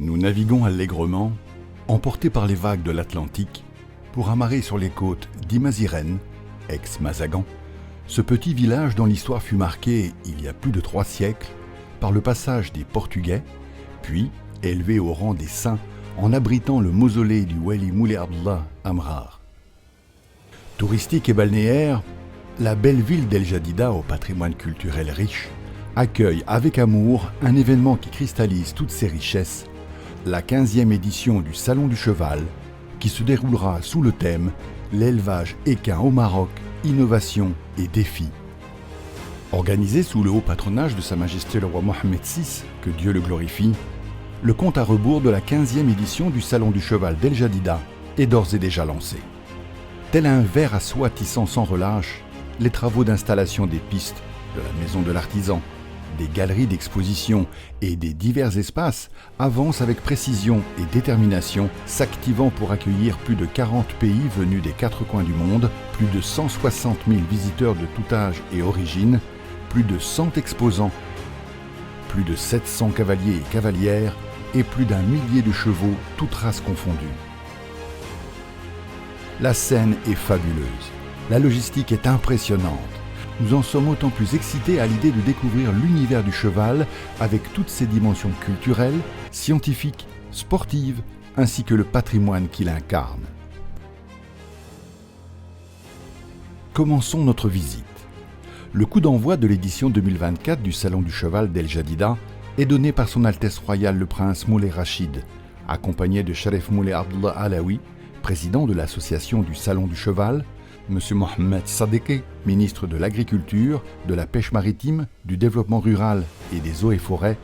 Nous naviguons allègrement, emportés par les vagues de l'Atlantique, pour amarrer sur les côtes d'Imaziren, ex-Mazagan, ce petit village dont l'histoire fut marquée, il y a plus de 3 siècles, par le passage des Portugais, puis élevé au rang des saints en abritant le mausolée du Wali Moulay Abdullah Amrar. Touristique et balnéaire, la belle ville d'El Jadida au patrimoine culturel riche accueille avec amour un événement qui cristallise toutes ses richesses, la 15e édition du Salon du Cheval, qui se déroulera sous le thème « L'élevage équin au Maroc, innovation et défis ». Organisé sous le haut patronage de Sa Majesté le roi Mohammed VI, que Dieu le glorifie, le compte à rebours de la 15e édition du Salon du Cheval d'El Jadida est d'ores et déjà lancé. Tel un ver à soie tissant sans relâche, les travaux d'installation des pistes, de la maison de l'artisan, des galeries d'exposition et des divers espaces avancent avec précision et détermination, s'activant pour accueillir plus de 40 pays venus des 4 coins du monde, plus de 160 000 visiteurs de tout âge et origine, plus de 100 exposants, plus de 700 cavaliers et cavalières et plus d'1 millier de chevaux, toutes races confondues. La scène est fabuleuse, la logistique est impressionnante. Nous en sommes autant plus excités à l'idée de découvrir l'univers du cheval avec toutes ses dimensions culturelles, scientifiques, sportives, ainsi que le patrimoine qu'il incarne. Commençons notre visite. Le coup d'envoi de l'édition 2024 du Salon du Cheval d'El Jadida est donné par Son Altesse Royale le Prince Moulay Rachid, accompagné de Sharif Moulay Abdullah Alaoui, président de l'association du Salon du Cheval, M. Mohamed Sadeke, ministre de l'Agriculture, de la Pêche maritime, du Développement rural et des Eaux et Forêts,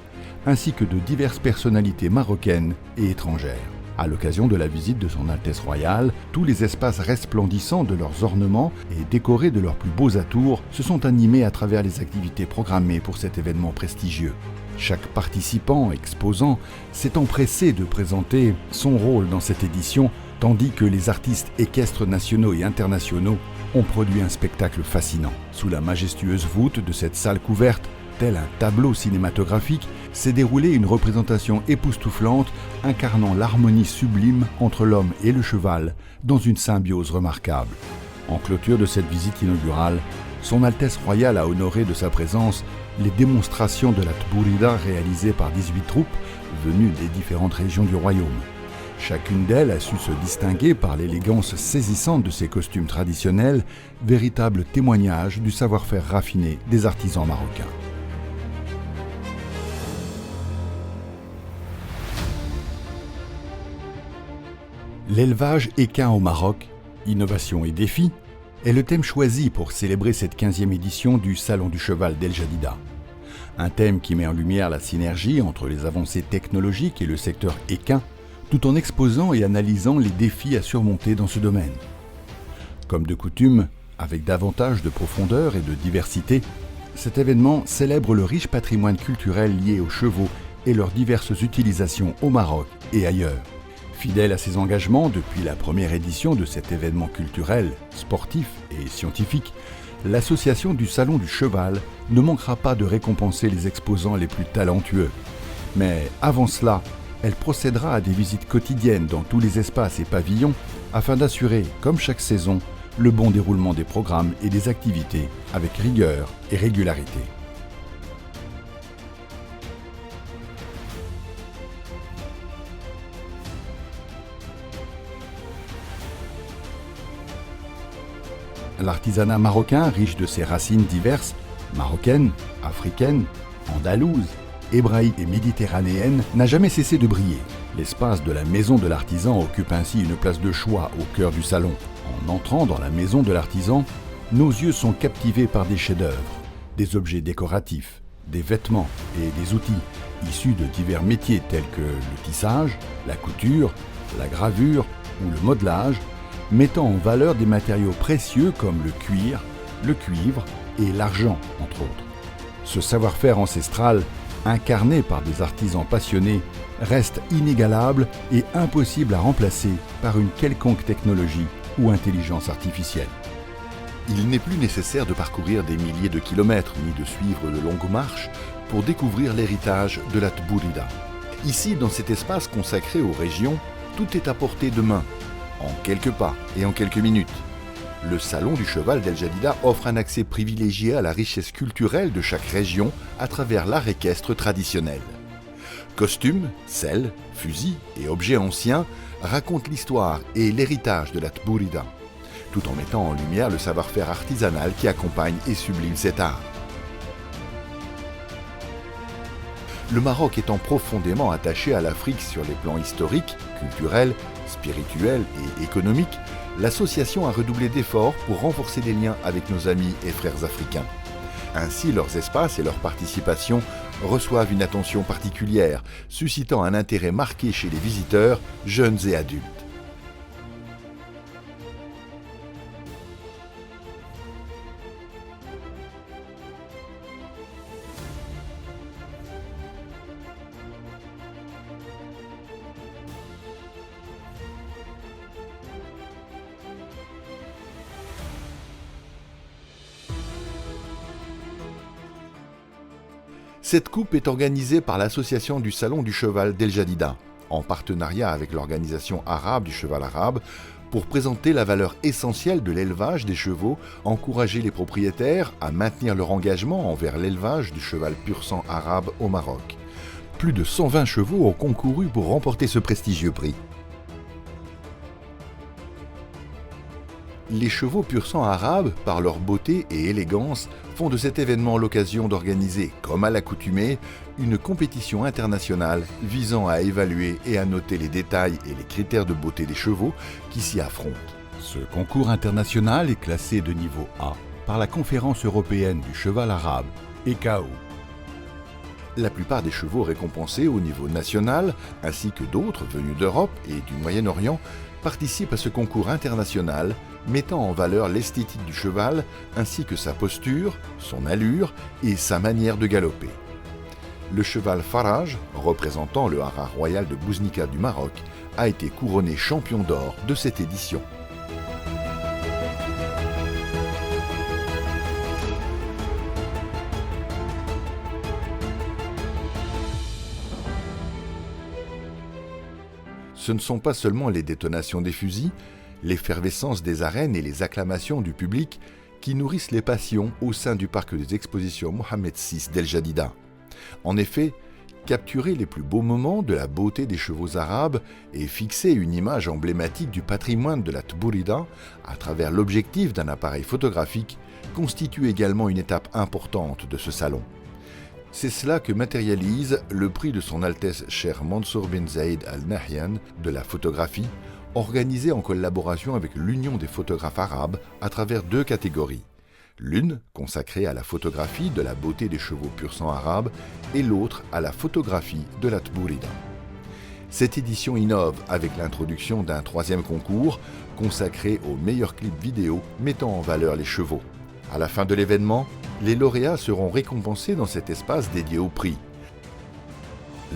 ainsi que de diverses personnalités marocaines et étrangères. À l'occasion de la visite de Son Altesse Royale, tous les espaces resplendissants de leurs ornements et décorés de leurs plus beaux atours se sont animés à travers les activités programmées pour cet événement prestigieux. Chaque participant, exposant, s'est empressé de présenter son rôle dans cette édition, tandis que les artistes équestres nationaux et internationaux ont produit un spectacle fascinant. Sous la majestueuse voûte de cette salle couverte, tel un tableau cinématographique, s'est déroulée une représentation époustouflante incarnant l'harmonie sublime entre l'homme et le cheval dans une symbiose remarquable. En clôture de cette visite inaugurale, Son Altesse Royale a honoré de sa présence les démonstrations de la Tbourida réalisées par 18 troupes venues des différentes régions du royaume. Chacune d'elles a su se distinguer par l'élégance saisissante de ses costumes traditionnels, véritable témoignage du savoir-faire raffiné des artisans marocains. L'élevage équin au Maroc, innovation et défis, est le thème choisi pour célébrer cette 15e édition du Salon du Cheval d'El Jadida. Un thème qui met en lumière la synergie entre les avancées technologiques et le secteur équin, tout en exposant et analysant les défis à surmonter dans ce domaine. Comme de coutume, avec davantage de profondeur et de diversité, cet événement célèbre le riche patrimoine culturel lié aux chevaux et leurs diverses utilisations au Maroc et ailleurs. Fidèle à ses engagements depuis la première édition de cet événement culturel, sportif et scientifique, l'association du Salon du Cheval ne manquera pas de récompenser les exposants les plus talentueux. Mais avant cela, elle procédera à des visites quotidiennes dans tous les espaces et pavillons afin d'assurer, comme chaque saison, le bon déroulement des programmes et des activités avec rigueur et régularité. L'artisanat marocain, riche de ses racines diverses, marocaines, africaines, andalouses, hébraïques et méditerranéennes, n'a jamais cessé de briller. L'espace de la maison de l'artisan occupe ainsi une place de choix au cœur du salon. En entrant dans la maison de l'artisan, nos yeux sont captivés par des chefs-d'œuvre, des objets décoratifs, des vêtements et des outils issus de divers métiers tels que le tissage, la couture, la gravure ou le modelage, mettant en valeur des matériaux précieux comme le cuir, le cuivre et l'argent, entre autres. Ce savoir-faire ancestral, incarné par des artisans passionnés, reste inégalable et impossible à remplacer par une quelconque technologie ou intelligence artificielle. Il n'est plus nécessaire de parcourir des milliers de kilomètres ni de suivre de longues marches pour découvrir l'héritage de la Tbourida. Ici, dans cet espace consacré aux régions, tout est à portée de main, en quelques pas et en quelques minutes. Le Salon du Cheval d'El Jadida offre un accès privilégié à la richesse culturelle de chaque région à travers l'art équestre traditionnel. Costumes, selles, fusils et objets anciens racontent l'histoire et l'héritage de la Tbourida, tout en mettant en lumière le savoir-faire artisanal qui accompagne et sublime cet art. Le Maroc étant profondément attaché à l'Afrique sur les plans historiques, culturels, spirituels et économiques, l'association a redoublé d'efforts pour renforcer les liens avec nos amis et frères africains. Ainsi, leurs espaces et leur participation reçoivent une attention particulière, suscitant un intérêt marqué chez les visiteurs, jeunes et adultes. Cette coupe est organisée par l'Association du Salon du Cheval d'El Jadida, en partenariat avec l'Organisation arabe du cheval arabe, pour présenter la valeur essentielle de l'élevage des chevaux, encourager les propriétaires à maintenir leur engagement envers l'élevage du cheval pur sang arabe au Maroc. Plus de 120 chevaux ont concouru pour remporter ce prestigieux prix. Les chevaux pur sang arabes, par leur beauté et élégance, font de cet événement l'occasion d'organiser, comme à l'accoutumée, une compétition internationale visant à évaluer et à noter les détails et les critères de beauté des chevaux qui s'y affrontent. Ce concours international est classé de niveau A par la Conférence européenne du cheval arabe, EKO. La plupart des chevaux récompensés au niveau national, ainsi que d'autres venus d'Europe et du Moyen-Orient, participent à ce concours international, mettant en valeur l'esthétique du cheval ainsi que sa posture, son allure et sa manière de galoper. Le cheval Faraj, représentant le haras royal de Bouznika du Maroc, a été couronné champion d'or de cette édition. Ce ne sont pas seulement les détonations des fusils, l'effervescence des arènes et les acclamations du public qui nourrissent les passions au sein du parc des expositions Mohamed VI d'El Jadida. En effet, capturer les plus beaux moments de la beauté des chevaux arabes et fixer une image emblématique du patrimoine de la Tbourida à travers l'objectif d'un appareil photographique constitue également une étape importante de ce salon. C'est cela que matérialise le prix de son Altesse Cheikh Mansour bin Zayed Al Nahyan de la photographie, organisé en collaboration avec l'Union des photographes arabes à travers deux catégories. L'une consacrée à la photographie de la beauté des chevaux pur sang arabes et l'autre à la photographie de la Tbourida. Cette édition innove avec l'introduction d'un troisième concours consacré aux meilleurs clips vidéo mettant en valeur les chevaux. À la fin de l'événement, les lauréats seront récompensés dans cet espace dédié au prix.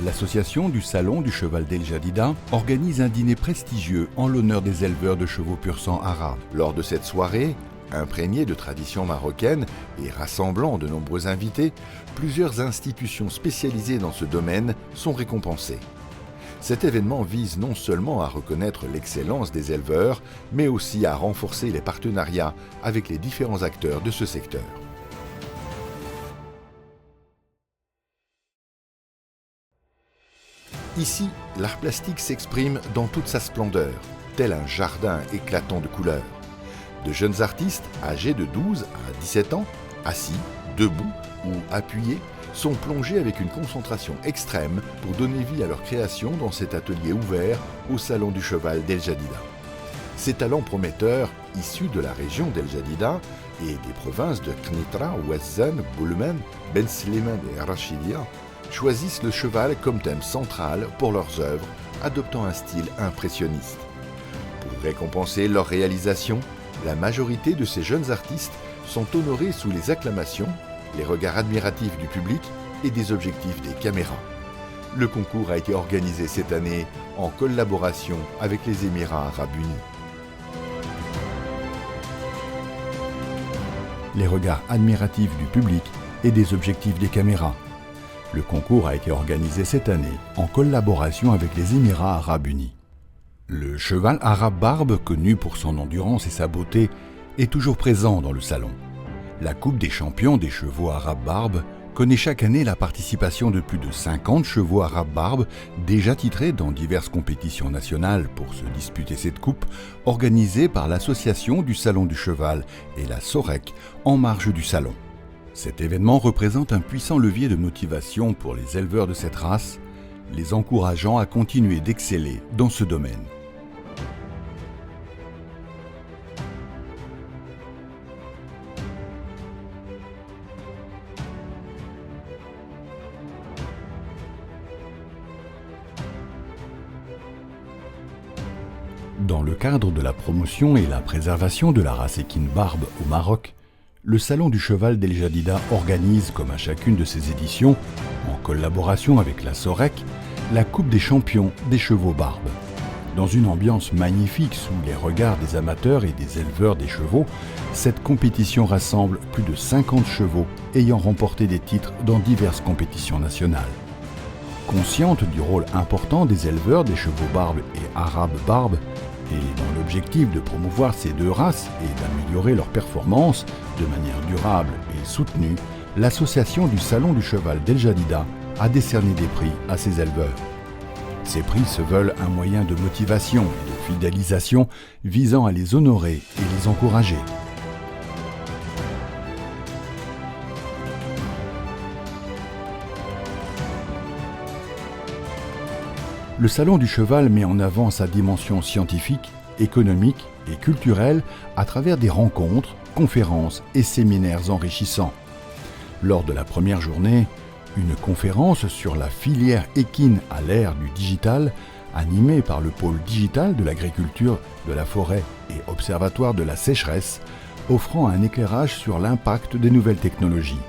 L'association du Salon du Cheval d'El Jadida organise un dîner prestigieux en l'honneur des éleveurs de chevaux pur sang arabes. Lors de cette soirée, imprégnée de traditions marocaines et rassemblant de nombreux invités, plusieurs institutions spécialisées dans ce domaine sont récompensées. Cet événement vise non seulement à reconnaître l'excellence des éleveurs, mais aussi à renforcer les partenariats avec les différents acteurs de ce secteur. Ici, l'art plastique s'exprime dans toute sa splendeur, tel un jardin éclatant de couleurs. De jeunes artistes, âgés de 12 à 17 ans, assis, debout ou appuyés, sont plongés avec une concentration extrême pour donner vie à leur création dans cet atelier ouvert au Salon du Cheval d'El Jadida. Ces talents prometteurs, issus de la région d'El Jadida et des provinces de Knitra, Ouazzane, Boulmen, Ben Slimane et Rachidia, choisissent le cheval comme thème central pour leurs œuvres, adoptant un style impressionniste. Pour récompenser leur réalisation, la majorité de ces jeunes artistes sont honorés sous les acclamations, les regards admiratifs du public et des objectifs des caméras. Le concours a été organisé cette année en collaboration avec les Émirats arabes unis. Les regards admiratifs du public et des objectifs des caméras. Le concours a été organisé cette année en collaboration avec les Émirats arabes unis. Le cheval arabe barbe, connu pour son endurance et sa beauté, est toujours présent dans le salon. La Coupe des champions des chevaux arabes barbe connaît chaque année la participation de plus de 50 chevaux arabes barbe déjà titrés dans diverses compétitions nationales pour se disputer cette coupe organisée par l'association du Salon du Cheval et la SOREC en marge du salon. Cet événement représente un puissant levier de motivation pour les éleveurs de cette race, les encourageant à continuer d'exceller dans ce domaine. Dans le cadre de la promotion et la préservation de la race équine barbe au Maroc, le Salon du Cheval d'El Jadida organise, comme à chacune de ses éditions, en collaboration avec la SOREC, la Coupe des champions des chevaux barbes. Dans une ambiance magnifique sous les regards des amateurs et des éleveurs des chevaux, cette compétition rassemble plus de 50 chevaux ayant remporté des titres dans diverses compétitions nationales. Consciente du rôle important des éleveurs des chevaux barbes et arabes barbes, et dans l'objectif de promouvoir ces deux races et d'améliorer leurs performances de manière durable et soutenue, l'association du Salon du Cheval d'El Jadida a décerné des prix à ses éleveurs. Ces prix se veulent un moyen de motivation et de fidélisation visant à les honorer et les encourager. Le Salon du Cheval met en avant sa dimension scientifique, économique et culturelle à travers des rencontres, conférences et séminaires enrichissants. Lors de la première journée, une conférence sur la filière équine à l'ère du digital, animée par le pôle digital de l'agriculture, de la forêt et observatoire de la sécheresse, offrant un éclairage sur l'impact des nouvelles technologies.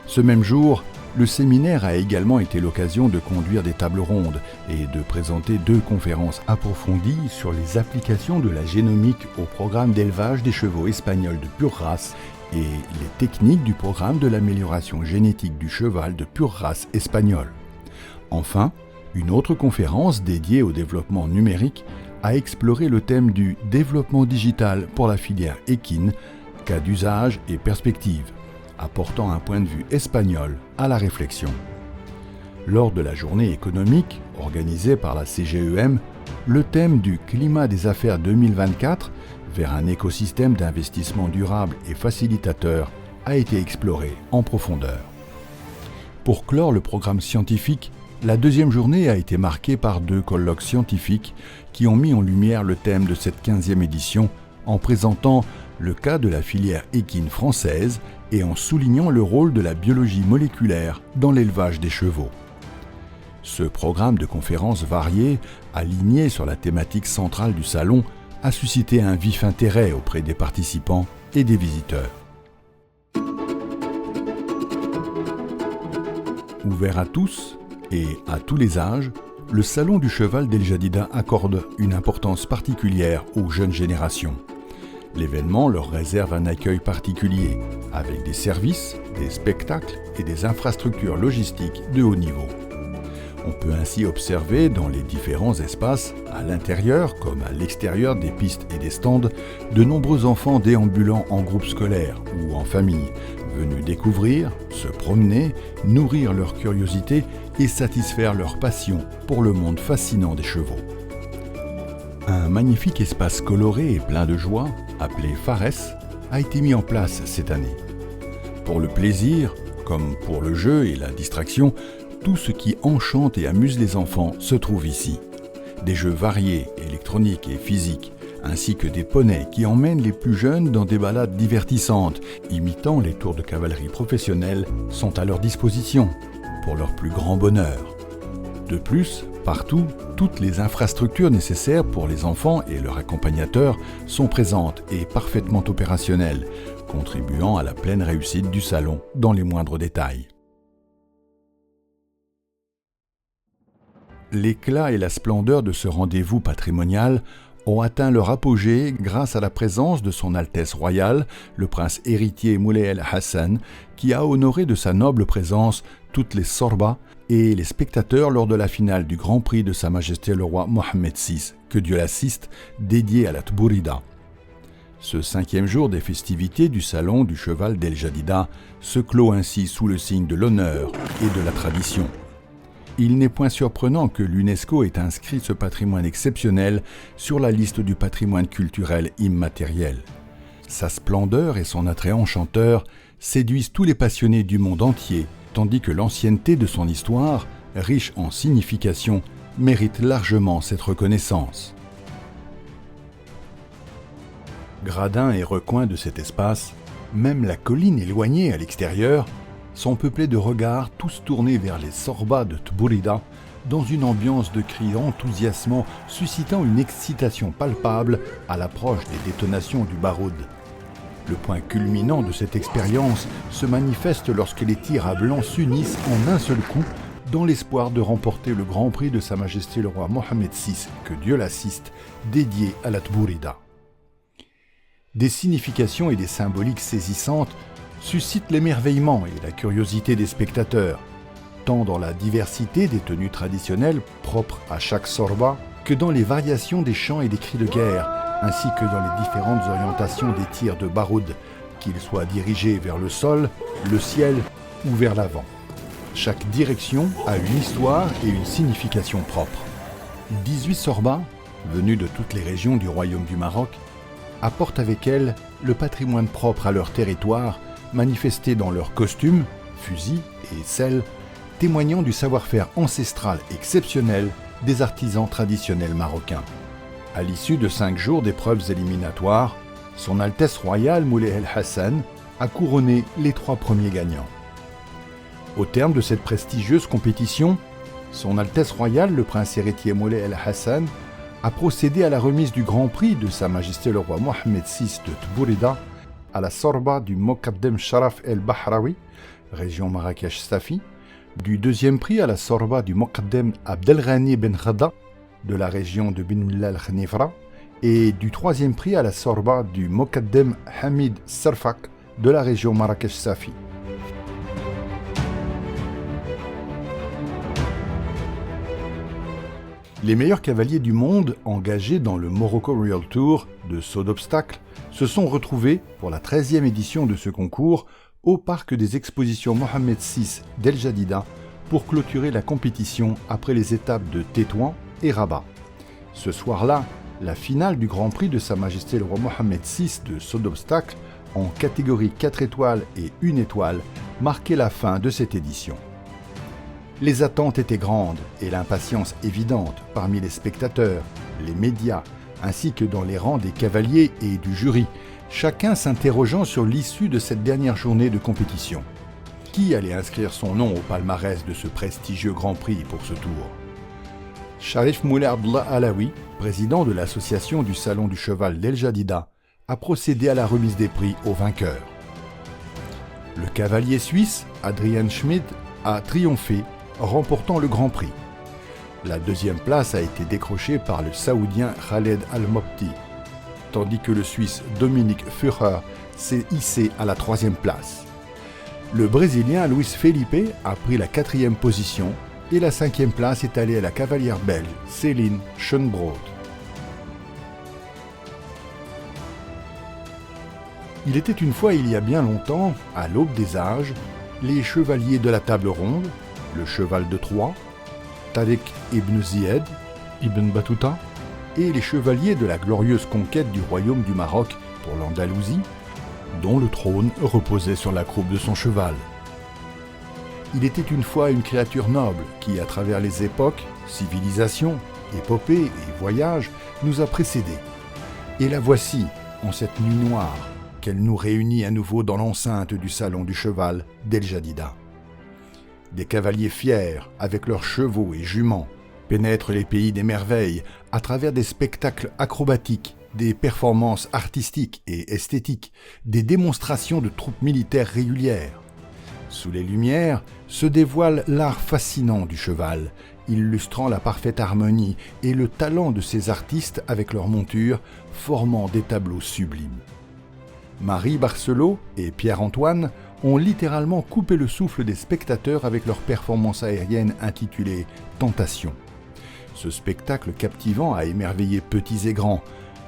Ce même jour, le séminaire a également été l'occasion de conduire des tables rondes et de présenter 2 conférences approfondies sur les applications de la génomique au programme d'élevage des chevaux espagnols de pure race et les techniques du programme de l'amélioration génétique du cheval de pure race espagnole. Enfin, une autre conférence dédiée au développement numérique a exploré le thème du développement digital pour la filière équine, cas d'usage et perspectives, apportant un point de vue espagnol à la réflexion. Lors de la journée économique organisée par la CGEM, le thème du climat des affaires 2024 vers un écosystème d'investissement durable et facilitateur a été exploré en profondeur. Pour clore le programme scientifique, la deuxième journée a été marquée par 2 colloques scientifiques qui ont mis en lumière le thème de cette 15e édition en présentant le cas de la filière équine française et en soulignant le rôle de la biologie moléculaire dans l'élevage des chevaux. Ce programme de conférences variées, aligné sur la thématique centrale du salon, a suscité un vif intérêt auprès des participants et des visiteurs. Ouvert à tous et à tous les âges, le Salon du Cheval d'El Jadida accorde une importance particulière aux jeunes générations. L'événement leur réserve un accueil particulier, avec des services, des spectacles et des infrastructures logistiques de haut niveau. On peut ainsi observer dans les différents espaces, à l'intérieur comme à l'extérieur des pistes et des stands, de nombreux enfants déambulant en groupe scolaire ou en famille, venus découvrir, se promener, nourrir leur curiosité et satisfaire leur passion pour le monde fascinant des chevaux. Un magnifique espace coloré et plein de joie, appelé Fares, a été mis en place cette année. Pour le plaisir, comme pour le jeu et la distraction, tout ce qui enchante et amuse les enfants se trouve ici. Des jeux variés, électroniques et physiques, ainsi que des poneys qui emmènent les plus jeunes dans des balades divertissantes, imitant les tours de cavalerie professionnels, sont à leur disposition, pour leur plus grand bonheur. De plus, partout, toutes les infrastructures nécessaires pour les enfants et leurs accompagnateurs sont présentes et parfaitement opérationnelles, contribuant à la pleine réussite du salon dans les moindres détails. L'éclat et la splendeur de ce rendez-vous patrimonial ont atteint leur apogée grâce à la présence de son Altesse royale, le prince héritier Moulay El Hassan, qui a honoré de sa noble présence toutes les sorbas et les spectateurs lors de la finale du Grand Prix de Sa Majesté le roi Mohammed VI, que Dieu l'assiste, dédié à la Tbourida. Ce 5e jour des festivités du Salon du Cheval d'El Jadida se clôt ainsi sous le signe de l'honneur et de la tradition. Il n'est point surprenant que l'UNESCO ait inscrit ce patrimoine exceptionnel sur la liste du patrimoine culturel immatériel. Sa splendeur et son attrait enchanteur séduisent tous les passionnés du monde entier, tandis que l'ancienneté de son histoire, riche en signification, mérite largement cette reconnaissance. Gradins et recoins de cet espace, même la colline éloignée à l'extérieur, sont peuplés de regards tous tournés vers les sorbas de Tbourida, dans une ambiance de cris enthousiasmants suscitant une excitation palpable à l'approche des détonations du baroud. Le point culminant de cette expérience se manifeste lorsque les tirs à blanc s'unissent en un seul coup dans l'espoir de remporter le Grand Prix de Sa Majesté le roi Mohammed VI, que Dieu l'assiste, dédié à la Tbourida. Des significations et des symboliques saisissantes suscitent l'émerveillement et la curiosité des spectateurs, tant dans la diversité des tenues traditionnelles propres à chaque sorba que dans les variations des chants et des cris de guerre, ainsi que dans les différentes orientations des tirs de baroud, qu'ils soient dirigés vers le sol, le ciel ou vers l'avant. Chaque direction a une histoire et une signification propre. 18 sorbas, venus de toutes les régions du Royaume du Maroc, apportent avec elles le patrimoine propre à leur territoire, manifesté dans leurs costumes, fusils et selles, témoignant du savoir-faire ancestral exceptionnel des artisans traditionnels marocains. À l'issue de 5 jours d'épreuves éliminatoires, Son Altesse royale Moulay El Hassan a couronné les 3 premiers gagnants. Au terme de cette prestigieuse compétition, Son Altesse royale le prince héritier Moulay El Hassan a procédé à la remise du Grand Prix de Sa Majesté le roi Mohammed VI de Tbourida à la sorba du Mokaddem Sharaf El Bahraoui, région Marrakech-Safi, du 2e prix à la sorba du Mokaddem Abdelghani Ben Khada, de la région de Bin Millal Khnifra, et du 3e prix à la sorba du Mokaddem Hamid Sarfak, de la région Marrakech-Safi. Les meilleurs cavaliers du monde engagés dans le Morocco Royal Tour de saut d'obstacles se sont retrouvés pour la 13e édition de ce concours au parc des expositions Mohammed VI d'El Jadida pour clôturer la compétition après les étapes de Tétouan et Rabat. Ce soir-là, la finale du Grand Prix de Sa Majesté le roi Mohammed VI de saut d'obstacles en catégorie 4 étoiles et 1 étoile marquait la fin de cette édition. Les attentes étaient grandes et l'impatience évidente parmi les spectateurs, les médias, ainsi que dans les rangs des cavaliers et du jury, chacun s'interrogeant sur l'issue de cette dernière journée de compétition. Qui allait inscrire son nom au palmarès de ce prestigieux Grand Prix pour ce tour? Sharif Moulay Abdullah Alaoui, président de l'association du Salon du Cheval d'El Jadida, a procédé à la remise des prix aux vainqueurs. Le cavalier suisse, Adrian Schmid, a triomphé, remportant le Grand Prix. La 2e place a été décrochée par le Saoudien Khaled Al-Mopti, tandis que le Suisse Dominique Führer s'est hissé à la 3e place. Le Brésilien Luis Felipe a pris la 4e position et la 5e place est allée à la cavalière belge Céline Schoenbrod. Il était une fois il y a bien longtemps, à l'aube des âges, les chevaliers de la table ronde, le cheval de Troie, Tariq ibn Ziyad, ibn Battuta, et les chevaliers de la glorieuse conquête du royaume du Maroc pour l'Andalousie, dont le trône reposait sur la croupe de son cheval. Il était une fois une créature noble qui, à travers les époques, civilisations, épopées et voyages, nous a précédés. Et la voici, en cette nuit noire, qu'elle nous réunit à nouveau dans l'enceinte du Salon du Cheval d'El Jadida. Des cavaliers fiers, avec leurs chevaux et juments, pénètrent les pays des merveilles à travers des spectacles acrobatiques, des performances artistiques et esthétiques, des démonstrations de troupes militaires régulières. Sous les lumières se dévoile l'art fascinant du cheval, illustrant la parfaite harmonie et le talent de ces artistes avec leurs montures, formant des tableaux sublimes. Marie Barcelot et Pierre-Antoine ont littéralement coupé le souffle des spectateurs avec leur performance aérienne intitulée « Tentation ». Ce spectacle captivant a émerveillé petits et grands.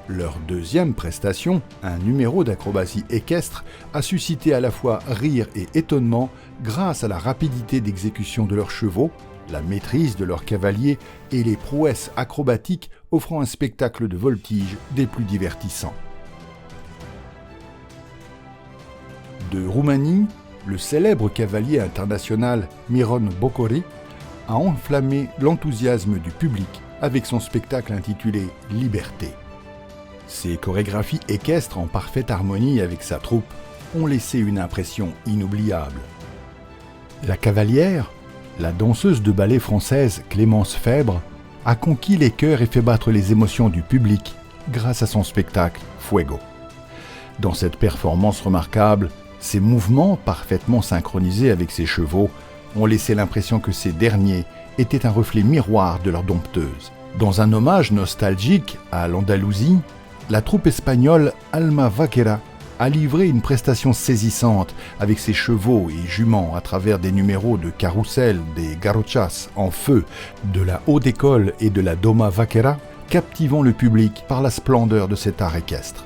Leur deuxième prestation, un numéro d'acrobatie équestre, a suscité à la fois rire et étonnement grâce à la rapidité d'exécution de leurs chevaux, la maîtrise de leurs cavaliers et les prouesses acrobatiques offrant un spectacle de voltige des plus divertissants. De Roumanie, le célèbre cavalier international Miron Bocori a enflammé l'enthousiasme du public avec son spectacle intitulé « Liberté ». Ses chorégraphies équestres en parfaite harmonie avec sa troupe ont laissé une impression inoubliable. La cavalière, la danseuse de ballet française Clémence Fèbre, a conquis les cœurs et fait battre les émotions du public grâce à son spectacle Fuego. Dans cette performance remarquable, ses mouvements parfaitement synchronisés avec ses chevaux ont laissé l'impression que ces derniers étaient un reflet miroir de leur dompteuse. Dans un hommage nostalgique à l'Andalousie, la troupe espagnole Alma Vaquera a livré une prestation saisissante avec ses chevaux et juments à travers des numéros de carrousel, des garrochas en feu, de la haute école et de la doma vaquera, captivant le public par la splendeur de cet art équestre.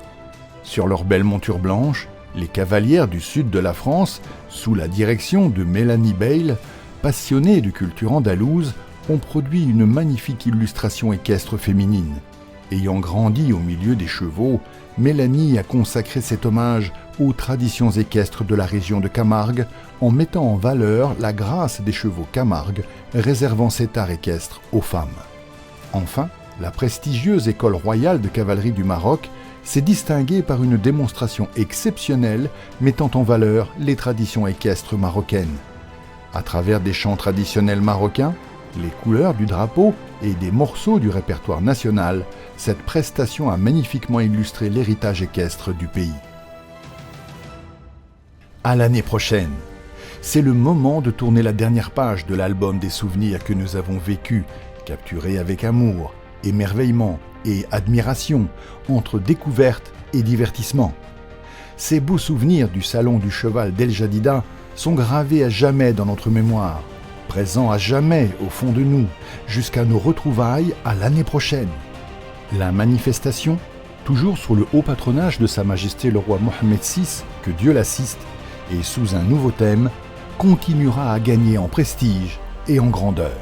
Sur leurs belles montures blanches, les cavalières du sud de la France, sous la direction de Mélanie Bayle, passionnée de culture andalouse, ont produit une magnifique illustration équestre féminine. Ayant grandi au milieu des chevaux, Mélanie a consacré cet hommage aux traditions équestres de la région de Camargue en mettant en valeur la grâce des chevaux Camargue, réservant cet art équestre aux femmes. Enfin, la prestigieuse École royale de cavalerie du Maroc s'est distinguée par une démonstration exceptionnelle mettant en valeur les traditions équestres marocaines. À travers des chants traditionnels marocains, les couleurs du drapeau et des morceaux du répertoire national, cette prestation a magnifiquement illustré l'héritage équestre du pays. À l'année prochaine! C'est le moment de tourner la dernière page de l'album des souvenirs que nous avons vécus, capturés avec amour, émerveillement et admiration, entre découverte et divertissement. Ces beaux souvenirs du salon du cheval d'El Jadida sont gravés à jamais dans notre mémoire, présents à jamais au fond de nous, jusqu'à nos retrouvailles à l'année prochaine. La manifestation, toujours sous le haut patronage de Sa Majesté le roi Mohammed VI, que Dieu l'assiste, et sous un nouveau thème, continuera à gagner en prestige et en grandeur.